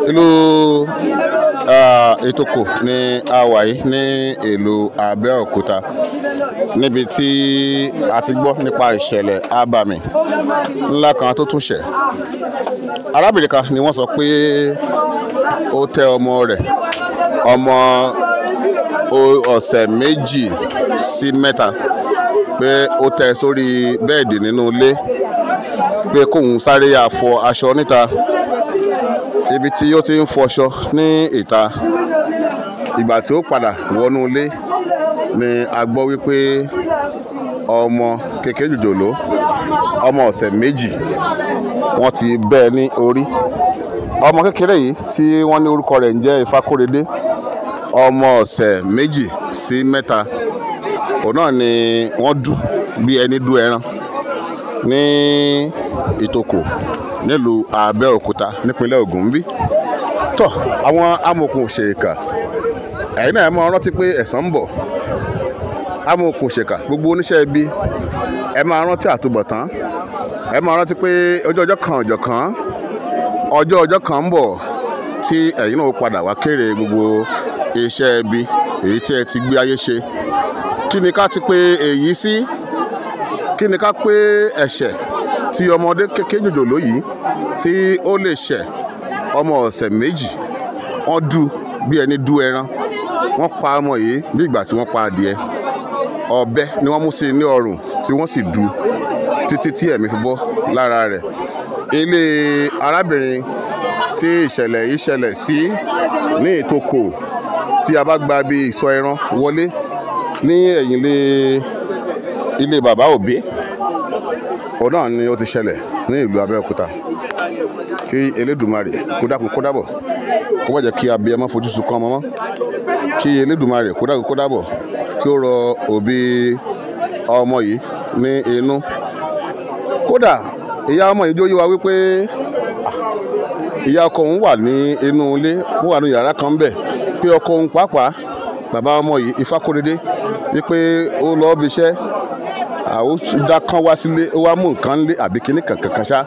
ìlú Ìtòkò ní a wà yìí ní ìlú Abẹ́òkúta níbi tí a ti gbọ́ nípa ìṣẹ̀lẹ̀ abàmì ńlá kan tó tún ṣẹ̀. Arábìnrin kan ni wọ́n sọ pé ó tẹ ọmọ rẹ̀, ọmọ ọ̀sẹ̀ 2 sí 3, pé ó tẹ sórí bẹ́ẹ̀dì nínú ilé pé kóun sáré fọ aṣọ níta. Ibi tí ó ti ń fọṣọ ní ìta, ìgbà tí ó padà wọnú ilé ni a gbọ́ wípé ọmọ kékeré jòjòló, ọmọ ọ̀sẹ̀ 2, wọ́n ti bẹ́ ní orí. Ọmọ kékeré yìí tí wọ́n ní orúkọ rẹ̀ ń jẹ́ Ifákóredé, ọmọ ọ̀sẹ̀ 2 sí 3, òun náà ni wọ́n dù bí ẹni dù ẹran ní Ìtòkò nílùú Abẹ́òkúta nípínlẹ̀ Ògùn bí. Tọ́ àwọn amòòkùn ṣèkà, ẹ̀yin náà ẹ máa rántí pé ẹ̀san ń bọ̀. Amòòkùn ṣèkà, gbogbo oníṣẹ́ ibi, ẹ máa rántí àtúbọ̀tán. Ẹ máa rántí pé ọjọ́ kan ń bọ̀ tí ẹ̀yin náà ó padà wá kéré gbogbo iṣẹ́ ibi èyí tí ẹ ti gbé ayé ṣe. Kí ni ká ti pé èyí sí? Kí ni ká pé ẹ̀ṣẹ̀ tí ọmọdé kékeré jòjòló yìí tí ó lè ṣẹ̀? Ọmọ ọ̀sẹ̀ 2, wọ́n dù bí ẹni dù ẹran. Wọ́n pa ọmọ yìí bí ìgbà tí wọ́n pa adìẹ. Ọ̀bẹ ni wọ́n mú sí ní ọrùn tí wọ́n sì dù títí tí ẹ̀mí fi bọ́ lára rẹ̀. Ilé arábìnrin tí ìṣẹ̀lẹ̀ yìí ṣẹlẹ̀ sí ní Ìtòkò, tí a bá gba bí ìsọ̀ ẹran wọlé ní ẹ̀yìn ilé bàbá Òbí, òun náà ni ó ti ṣẹlẹ̀ ní ìlú Abẹ́òkúta. Kí Elédùmarè kó dákun kó dábọ̀, kó má jẹ́ kí abiyamọ fojú sunkún ọmọ mọ́. Kí Elédùmarè kó dákun kó dábọ̀, kí ó rọ òbí ọmọ yìí ní inú. Kódà ìyá ọmọ yìí jó yé wa wípé ìyá ọkọ òun wà ní inú ilé, ó wà ní yàrá kan bẹ̀, pé ọkọ òun pàápàá, bàbá ọmọ yìí Ifákóredé, wípé ó lọ bí iṣẹ́, àwọn dákan wá sílé, ó wá mú nǹkan lé àbí kíní kankan ṣá.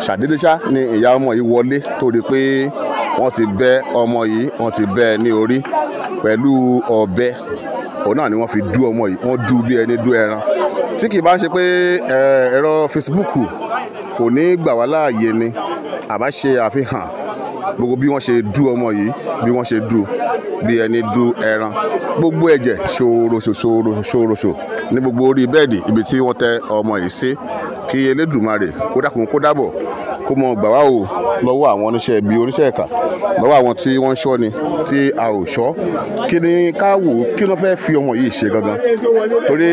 Ṣàdédé ṣá ni ìyá ọmọ yìí wọlé torí pé wọ́n ti bẹ́ ọmọ yìí, wọ́n ti bẹ́ ní orí pẹ̀lú ọ̀bẹ. Òun náà ni wọ́n fi dù ọmọ yìí, wọ́n dù bí ẹni dù ẹran. Tí kì í bá ń ṣe pé ẹ̀rọ Facebook kò ní gbà wá láàyè ni àbá ṣe àfihàn gbogbo bí wọ́n ṣe dù ọmọ yìí, bí wọ́n ṣe dù bí ẹni dù ẹran. Gbogbo ẹ̀jẹ̀ ṣòroṣò ní gbogbo orí bẹ́ẹ̀dì ibi tí wọ́n tẹ ọmọ yìí sí. Kí Elédùmarè kó dákun kó dábọ̀, kó mọ gbà wá o lọ́wọ́ àwọn oníṣẹ́ ibi, oníṣẹ́ ìkà, lọ́wọ́ àwọn tí wọ́n ń ṣọ́ ni tí a ò ṣọ́. Kí ni ká wò, kí ló fẹ́ fi ọmọ yìí ṣe gangan? Torí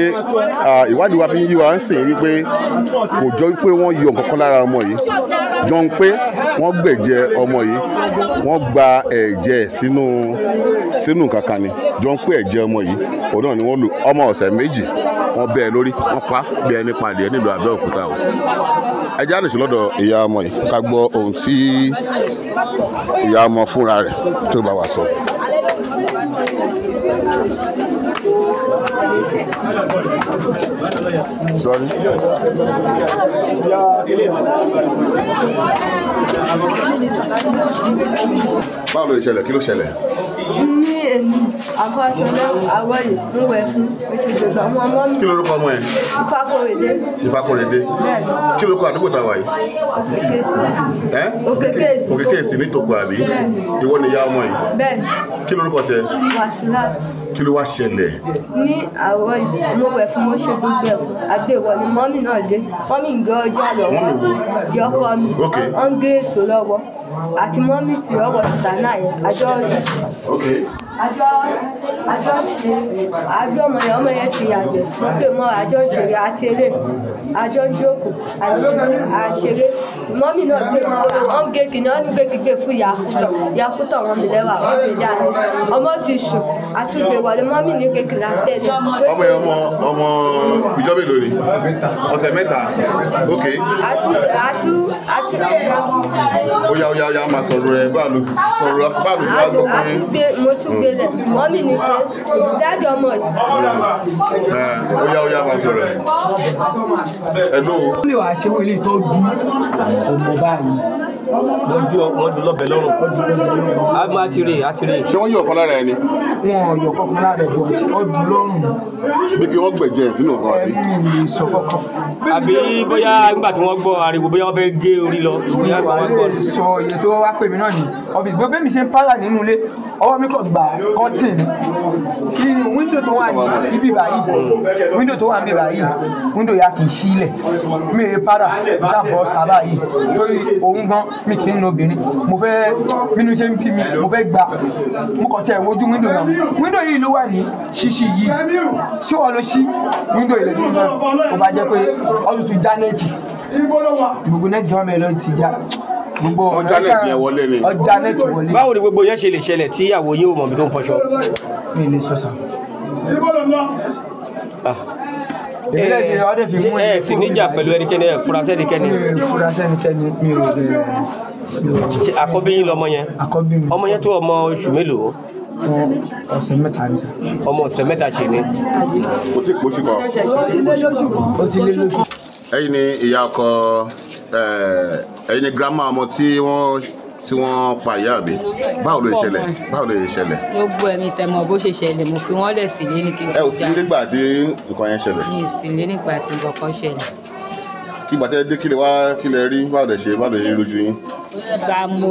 ìwádìí wa fi ń yí wa ń sìn wípé kò jọ wípé wọ́n yọ nǹkan kan lára ọmọ yìí, jọ ń pé wọ́n gbẹ̀jẹ̀ ọmọ yìí, wọ́n gba ẹ̀jẹ̀ sínú nǹkan kan ni, jọ ń pé ẹ̀jẹ̀ ọmọ yìí òun náà ni wọ́n lò. Ọmọ ọ̀sẹ̀ 2, wọ́n bẹ́ ẹ lórí, wọ́n pa bí ẹni pàdé nílùú Abẹ́òkúta o. Ẹ já nìṣó lọ́dọ̀ ìyá ọmọ yìí ká gbọ́ ohun tí ìyá ọmọ fúnra rẹ̀ tó bá wa sọ. Sorry. Báwo ló ṣẹlẹ̀? Kí ló ṣẹlẹ̀? Ní èmi àfọ̀ṣọ́lá àwọ̀yè ń wẹ̀ fún òṣèjọba ọmọ mi. Kí lorúkọ ọmọ yẹn? Ifákóredé. Ifákóredé. Bẹ́ẹ̀ni. Kí lorúkọ àdúgbò tá a wà yìí? Òkèkèsì. Òkèkèsì ní Ìtòkò àbí? Bẹ́ẹ̀ni. Ìwọ ni ìyá ọmọ yìí? Bẹ́ẹ̀ni. Kí lorúkọ tiẹ̀? Wàsílát. Kí ló wá ṣẹlẹ̀? Ní àwọ̀yè mo wẹ̀ fún òṣèjọba ẹ̀fọ́ àgbéwọ̀ ni mọ́mì náà dé. Mọ́mì ń gbé ọjà lọ́wọ́. Ìyá ọkọ mi. Ó ń gé èso lọ́wọ́. Àti mọ́mì tí ọwọ́ síta náà yẹn àjọ ọmọ yẹn ti yàgbẹ́ pé mọ́ àjọ ìṣeré àti eré àjọ jókòó àṣeré mọ́mì náà gbé mọ́ wọn gé kìnìún wọn gbé gbígbé fún yakutọ̀ wọn mi lẹ́wà wọn gbé dání ọmọ ti sùn àtúgbè wọlé mọ́mì ní kékeré àtẹ̀lé. ọmọ yẹn ọmọ ìjọba èlò ni ọ̀sẹ̀ 3 ok. ó yá máa sọ̀rọ̀ rẹ̀ báàlù tí wàá gbọ́ pé. mo tún gbé lẹ̀ mọ́mì ní pé dáàdì ọmọ yìí. ó yá máa sọ̀rọ̀ ẹ̀ ló. ó lè wàá ṣe wọlé tó du ọmọ báyìí wọ́n ju lọ́bẹ̀ lọ́rùn. A máa ti rí àti rí. ṣé wọ́n yọ ọ̀kan lára ẹni. wọn yọ kọkàn lára ẹ̀ bọ̀ ọdún lọ́rùn. bí kí wọ́n gbẹ̀jẹ̀ sínú ọ̀kan àbí. ẹbí mi sọ kọkàn. Àbí bóyá nígbà tí wọ́n gbọ́ ariwo bóyá wọ́n fẹ́ gé orí lọ. Bóyá wọ́n gbọ́ wàá sọ iye tó wá pè mí náà ní ọ́fíìsì bó bẹ́ẹ̀ mi ṣe ń pààlà nínú ilé ọwọ́ mi kò gbà kọ́tìn ni kí wíńdò tó wà ní ibi báyìí wíńdò tó wà ní báyìí wíńdò ya kì í sílẹ̀ mi ò pààlà ṣàbọ̀ sábà yìí lórí òun gan mi kì í nu obìnrin mo fẹ́ bínú ṣe ń bí mi mo fẹ́ gbà mo kàn tiẹ̀ wojú wíńdò náà wíńdò yìí ló wà ní ṣíṣí yìí ṣé wọ́n ló ṣí wíńdò ilẹ̀ tó ń sọ kó bá jẹ́ pé ọdún tún já nẹ́ẹ̀tì gbogbo nẹ́ẹ̀tì tí wọ́n mẹ́rin lọ ti já gbogbo ọjà nẹ́ẹ̀tì yẹn wọlé ni. ọjà nẹ́ẹ̀tì wọlé. báwo ni gbogbo yẹn ṣe lè ṣẹlẹ̀ tí ìyàwó yóò mọ̀ bí tó ń fọṣọ? mi lè sọ sá. Ẹ sì níjà pẹ̀lú ẹnikẹ́ni ẹ fura sẹ́nikẹ́ni. mi ò fura sẹ́nikẹ́ni mi ò rẹ̀. Ṣé àkọ́bí yín lọmọ yẹn? àkọ́bí mi. Ọmọ yẹn tó ọmọ oṣù mélòó? ọ̀sẹ̀ mẹ́ta ni sá. Ọmọ ọ̀sẹ̀ mẹ́ta ṣì ni. kò tí ì pósù kan. ó ti lé lóṣù. ẹ̀yin ni ìyá ọkọ ẹ̀yin ni girama ọmọ tí wọ́n pa ìyá àbí. báwo ló ṣẹlẹ̀ gbogbo ẹ̀mí tẹ̀mọ̀ bó ṣe ṣẹlẹ̀ mo fi wọ́n lẹ̀ sílé ní kí n ẹ ò sí nígbà tí nǹkan yẹn ṣẹlẹ̀. ní ìsìnlé nígbà tí nǹkan ṣẹlẹ̀. kí ìgbà tẹ́lẹ̀ dé kí lè rí báwo lè ṣe lójú yín. gba mo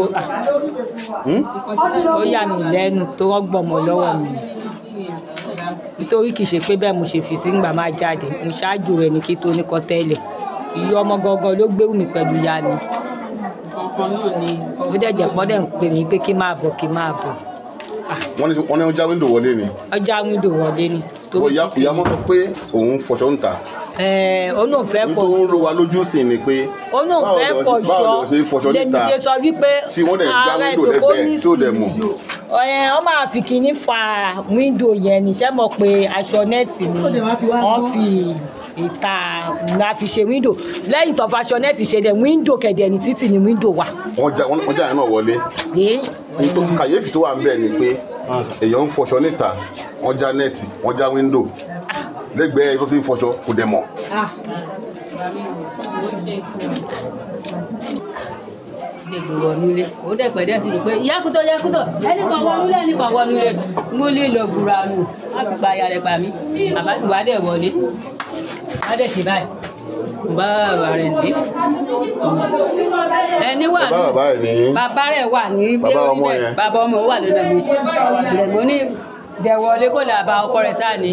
ó yà mí lẹ́nu tó wọ́n gbọ́mọ lọ́wọ́ mi nítorí kì í ṣe pé bẹ́ẹ̀ mo ṣe fi sí ńgbà máa jáde mo ṣáájú rẹ̀ ní kí tó ní kọ́ tẹ́lẹ̀ ìyá ọmọ gangan ló gbérù mi pẹ̀lú ìyá mi ó dẹ̀ jẹ́ pọ́n dẹ̀ ń pè mí pé kí máa bọ̀. wọ́n ní ọjà wíńdò wọlé ni. ọjà wíńdò wọlé ni. ìyá mọ́ sọ pé òun fọṣọ ń ta. ó náà fẹ́ fọ. nítorí ó ro wa lójú sí ni pé. ó náà fẹ́ fọṣọ lẹ́nu ṣe sọ wípé tí wọ́n dẹ̀ já wíńdò lẹ́gbẹ̀ẹ́ tí ó dẹ̀ mọ̀. wọ́n máa fi kinní fa wíńdò yẹn níṣẹ́ mọ̀ pé aṣọ nẹ́ẹ̀tì ni wọ́n fi ìta la fi ṣe wíńdò lẹ́yìn tó fa aṣọ nẹ́ẹ̀tì ṣe dẹ̀ wíńdò kẹ̀dẹ̀ ní títì ni wíńdò wà. wọ́n já yẹn náà wọlé. nítorí kàyéfì tó wà ń bẹ̀ ni pé èèyàn ń fọṣọ níta wọ́n já nẹ́ẹ̀tì wọ́n já wíńdò lẹ́gbẹ̀ẹ́ ibi tó ti ń fọṣọ kò dẹ̀ mọ̀. gbègbè wọnúlé ó dẹ̀ pẹ̀lẹ́ sí rò pé yakutọ ẹnìkan wọnúlé múlé lọ gbúra nù á fi pa aya rẹ̀ pa mí àbájúwá dẹ̀ wọlé á dẹ̀ sí báyìí bàbá rẹ̀ ní ẹni wà ní bàbá rẹ̀ wà ní bí ó ní bẹ́ẹ̀ bàbá ọmọ wà lọ́dọ̀ mi rẹ̀ mo ní dẹ̀wọlé kó lè bá ọkọ rẹ̀ sáà ní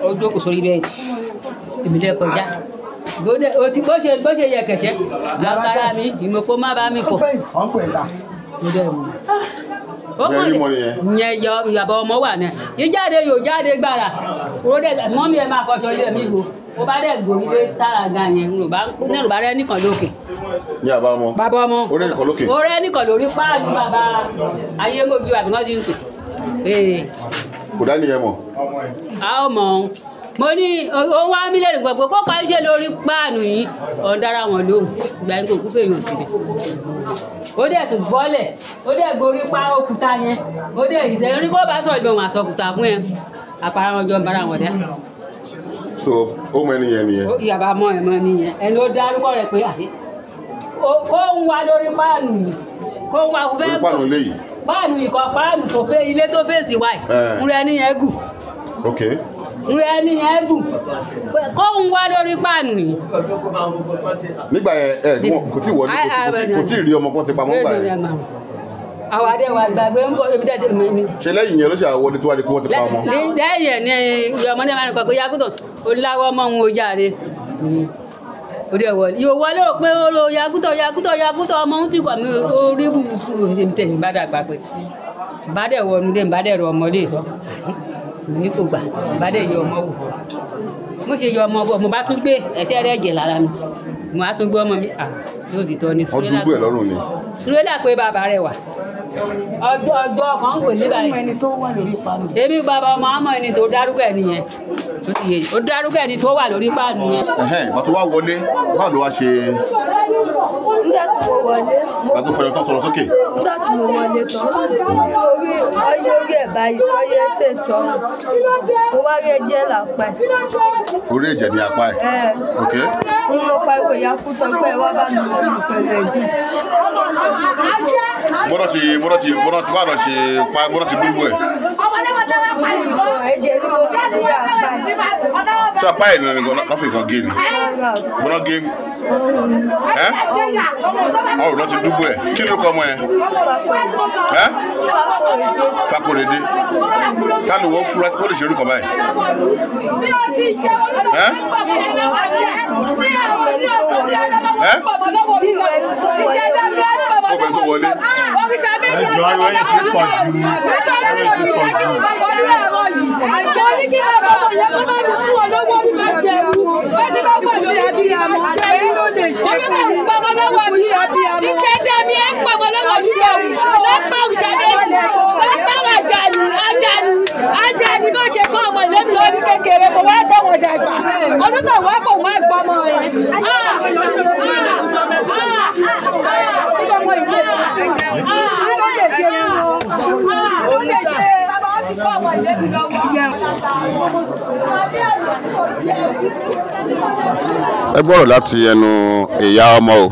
ó jókòó sórí bẹ́ẹ̀ èmi lẹ́ kọjá bó ṣe yẹ kẹ̀kẹ́ àkàrà mi ìmọ̀pọ̀ má bá mi fọ̀. ó kàn yẹn ìyàbọ̀ ọmọ wà náà jíjáde yóò jáde gbàrà mọ́mí ẹ máa fọṣọ ilé mi gbò ó bá dẹ̀ gòrí lé tààrà gan yẹn nẹ́rù bá rẹ́ nìkan lókè. ní bàbá ọmọ ó rẹ́ nìkan lókè. ó rẹ́ nìkan lórí páàlú bàbá ayémojú àbí wọ́n ti ń pè. kò dá nìyẹn mọ̀. a ó mọ̀ ọ́n mo ní òun wá mílíọ̀nù gbogbo kó pa iṣẹ́ lórí páànù yìí ọ̀n dára wọn lóhùn ìgbà yín kò kú fèèyàn síbẹ̀. ó dẹ̀ tún bọ́lẹ̀ ó dẹ̀ gorí pa òkúta yẹn ó dẹ̀ ìṣẹ́ orí kó bá sọ̀rọ̀ ìbọn wọn àsọkùtà fún ẹ àpárá wọn jọ ń bára wọn dá. so ó mọ ẹni yẹn nìyẹn. ìyàbá mọ ẹ mọ nìyẹn ẹni ó dárúkọ rẹ pé kó ń wá lórí páànù yìí kó ń wá fẹ́ gùn páànù léyìí. páànù ìkọ páànù tó fẹ́ ilé tó fèsì wáì ń rẹ níyẹn gùn. okay rẹ ní ẹgùn kó ń wá lórí páànù yìí. nígbà yẹn kò tí wọlé kò tí rí ọmọ kan ti pamọ́ gbà yẹn. àwọn adéwà gbàgbé ń bọ ebi tẹ́tẹ́ mi. ṣe lẹ́yìn yẹn ló ṣe àwọn tí wọ́n rí pé wọ́n ti pa ọmọ. lẹ́yìn ní ọmọ náà máa ń kọ́ pé yakutọ̀ oláwọ́ ọmọ òun ò jáde ó dẹ̀ wọlé yóò wọlé rò pé ó lo yakutọ̀ ọmọ òun ti wà mí orí bùbù tẹ̀yìn bá dàgbà pé bá dẹ̀ wọnú dé bá dẹ̀ rọ ọmọdé ìtọ́ ní kò gbà bá dẹ̀ yọ ọmọ wò mo ṣe yọ ọmọ bọ̀ mo bá tún gbé ẹsẹ̀ rẹ̀ jẹ̀ lára mi mo á tún gbé ọmọ mi yóò di tọ́ ni sùrẹ́là pé bàbá rẹ̀ wà ọjọ́ kan kò sí báyìí ẹni tó wà lórí páànù. èmi bàbá ọmọ àmọ́ ẹni tó dárúkọ ẹ̀ nìyẹn ó dárúkọ ẹni tó wà lórí páànù yẹn. ìgbà tó wá wọlé báwo ló wá ṣe. nígbà tí mo wọlé. ìgbà tó fẹ̀rẹ̀ tán sọ̀rọ̀ sókè. nígbà tí mo wọlé tán orí ẹ̀ báyìí ọyẹ ẹsẹ̀ sọ̀rọ̀ mo wá rí ẹ̀jẹ̀ lápá ẹ̀. orí ẹ̀jẹ̀ ní apá ẹ̀. mo mo pariwo ìyá kú tán pé wá bá mi lọ́nà pẹ̀lú ẹ̀jẹ̀. bọ́dọ̀ ti bá lọ ṣe pa bọ́dọ̀ ti dúró ẹ̀. ẹ̀jẹ̀ ni mo fi ti yà pa ẹ̀. ṣé apá ẹ̀ nìyẹn lọ́ fi kan gé ni bọ́dọ̀ gé ẹ́ ọ̀rọ̀ lọ́ ti dúró ẹ̀ kí ló kọ́ ọmọ ẹ̀ ẹ́ Fakorede ká ló wọ́n fúra sí pé ó lè ṣe orúkọ báyìí ẹ́ obìnrin tó wọlé. ẹjọ́ ariwo yẹn ti pọ̀ jù kékeré mo wá tọwọ́ dàgbà ọdún tó wá kò má gbọmọ rẹ. ẹ gbọ́rọ̀ láti ẹnu ìyá ọmọ o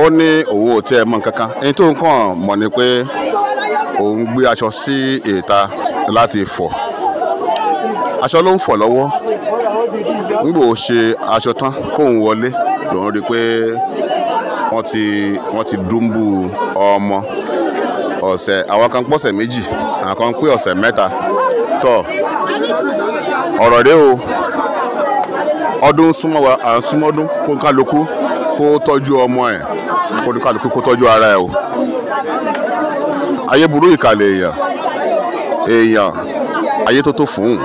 ó ní òun ò tiẹ̀ mọ̀ kankan ẹni tó ń kàn mọ̀ ni pé òun gbé aṣọ sí ìta láti fọ̀ aṣọ ló ń fọ̀ lọ́wọ́ nígbà ó ṣe aṣọ tán kóun wọlé lòun rí i pé wọ́n ti dúnbù ọmọ ọ̀sẹ̀ àwọn kan pọ̀sẹ̀ méjì àwọn kan pé ọ̀sẹ̀ mẹ́ta tọ̀ ọ̀rọ̀ rẹ o ọdún súnmọ́ wa à ń súnmọ́ ọdún kó kálukú kó tọ́jú ọmọ ẹ̀ kó kálukú kó tọ́jú ara ẹ̀ o ayé burú ìkàlẹ̀ èèyàn ayé tó tó fún un.